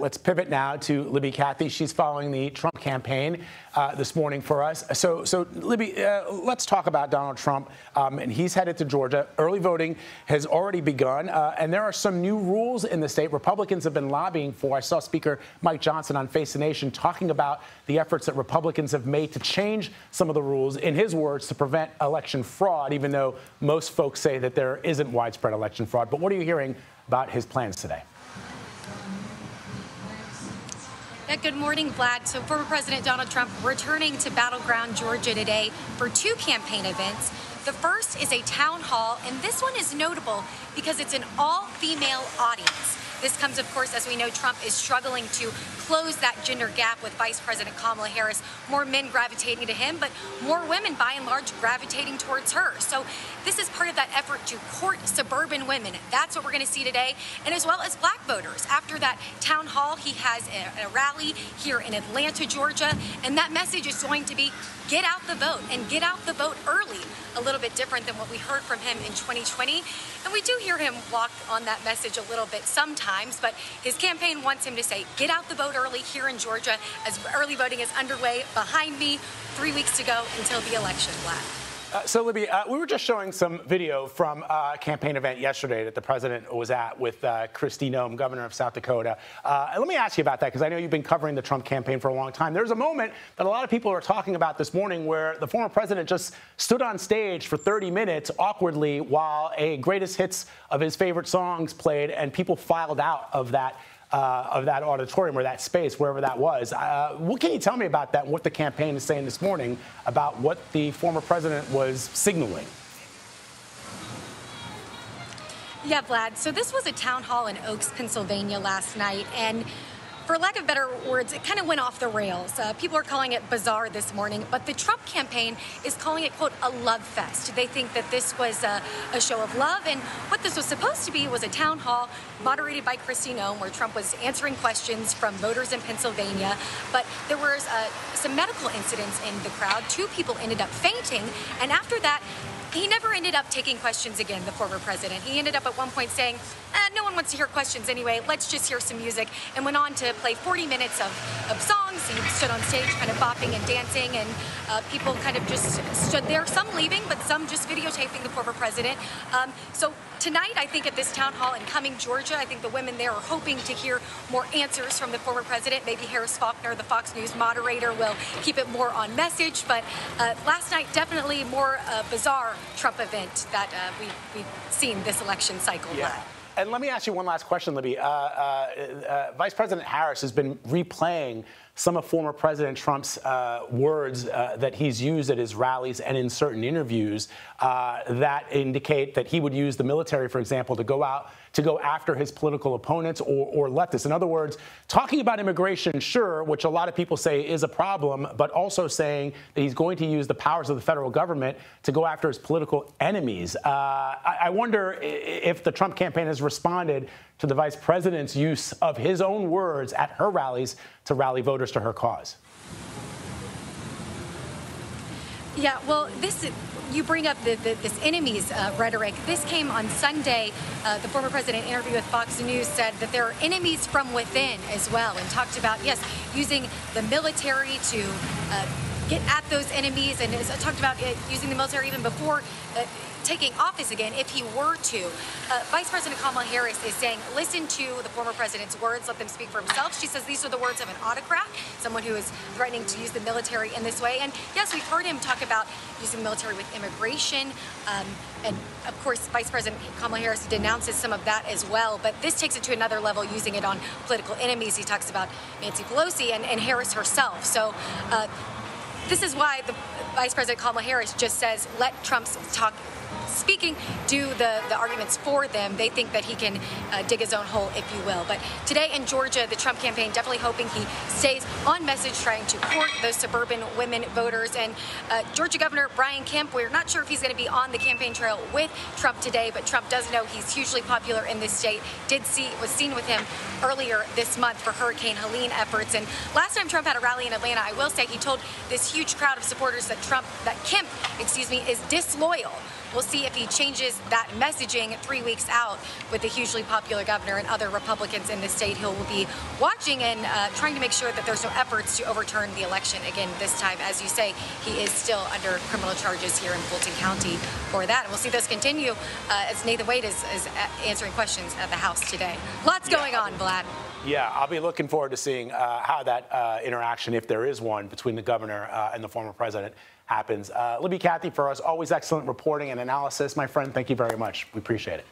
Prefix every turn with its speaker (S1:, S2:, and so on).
S1: Let's pivot now to Libby Cathy. She's following the Trump campaign this morning for us. So Libby, let's talk about Donald Trump. And he's headed to Georgia. Early voting has already begun. And there are some new rules in the state Republicans have been lobbying for. I saw Speaker Mike Johnson on Face the Nation talking about the efforts that Republicans have made to change some of the rules, in his words, to prevent election fraud, even though most folks say that there isn't widespread election fraud. But what are you hearing about his plans today?
S2: Yeah, good morning, Vlad. So former President Donald Trump returning to battleground Georgia today for two campaign events. The first is a town hall, and this one is notable because it's an all-female audience. This comes, of course, as we know, Trump is struggling to close that gender gap with Vice President Kamala Harris. More men gravitating to him, but more women, by and large, gravitating towards her. So this is part of that effort to court suburban women. That's what we're going to see today, and as well as black voters. After that town hall, he has a rally here in Atlanta, Georgia, and that message is going to be get out the vote, and get out the vote early. A little bit different than what we heard from him in 2020. And we do hear him walk on that message a little bit sometimes, but his campaign wants him to say, get out the vote early here in Georgia as early voting is underway behind me. 3 weeks to go until the election, Vlad.
S1: So, Libby, we were just showing some video from a campaign event yesterday that the president was at with Kristi Noem, governor of South Dakota. And let me ask you about that, because I know you've been covering the Trump campaign for a long time. There's a moment that a lot of people are talking about this morning where the former president just stood on stage for 30 minutes awkwardly while a greatest hits of his favorite songs played, and people filed out of that auditorium or that space, wherever that was. What can you tell me about that and what the campaign is saying this morning about what the former president was signaling?
S2: Yeah, Vlad. So this was a town hall in Oaks, Pennsylvania last night, and for lack of better words, it kind of went off the rails. People are calling it bizarre this morning, but the Trump campaign is calling it, quote, a love fest. They think that this was a show of love, and what this was supposed to be was a town hall moderated by Kristi Noem, where Trump was answering questions from voters in Pennsylvania. But there was some medical incidents in the crowd. 2 people ended up fainting, and after that, he never ended up taking questions again, the former president. He ended up at one point saying, no one wants to hear questions anyway, let's just hear some music, and went on to play 40 minutes of songs. He stood on stage kind of bopping and dancing, and people kind of just stood there, some leaving, but some just videotaping the former president. So tonight, I think at this town hall in Cumming, Georgia, I think the women there are hoping to hear more answers from the former president. Maybe Harris Faulkner, the Fox News moderator, will keep it more on message. But last night, definitely more bizarre Trump event that we've seen this election cycle.
S1: Yeah. And let me ask you one last question, Libby. Vice President Harris has been replaying some of former President Trump's words that he's used at his rallies and in certain interviews that indicate that he would use the military, for example, to go after his political opponents or leftists. In other words, talking about immigration, sure, which a lot of people say is a problem, but also saying that he's going to use the powers of the federal government to go after his political enemies. I wonder if the Trump campaign has responded to the vice president's use of his own words at her rallies to rally voters to her cause.
S2: Yeah, well, you bring up this enemies rhetoric. This came on Sunday. The former president interviewed with Fox News said that there are enemies from within as well, and talked about, yes, using the military to get at those enemies, and talked about using the military even before taking office again, if he were to. Vice President Kamala Harris is saying, listen to the former president's words, let them speak for himself. She says these are the words of an autocrat, someone who is threatening to use the military in this way. And yes, we've heard him talk about using the military with immigration. And of course, Vice President Kamala Harris denounces some of that as well. But this takes it to another level, using it on political enemies. He talks about Nancy Pelosi and Harris herself. So this is why the Vice President Kamala Harris just says, let Trump speaking, do the arguments for them. They think that he can dig his own hole, if you will. But today in Georgia, the Trump campaign definitely hoping he stays on message, trying to court those suburban women voters. And Georgia Governor Brian Kemp, we're not sure if he's going to be on the campaign trail with Trump today, but Trump does know he's hugely popular in this state. Was seen with him earlier this month for Hurricane Helene efforts. And last time Trump had a rally in Atlanta, I will say he told this huge crowd of supporters that Kemp, is disloyal. we'll see if he changes that messaging 3 weeks out with the hugely popular governor and other Republicans in the state who will be watching and trying to make sure that there's no efforts to overturn the election again this time. As you say, he is still under criminal charges here in Fulton County for that. And we'll see those continue as Nathan Wade is answering questions at the House today. Lots going on, Vlad.
S1: Yeah, I'll be looking forward to seeing how that interaction, if there is one, between the governor and the former president happens. Libby, Kathy, for us, always excellent reporting and analysis. My friend, thank you very much. We appreciate it.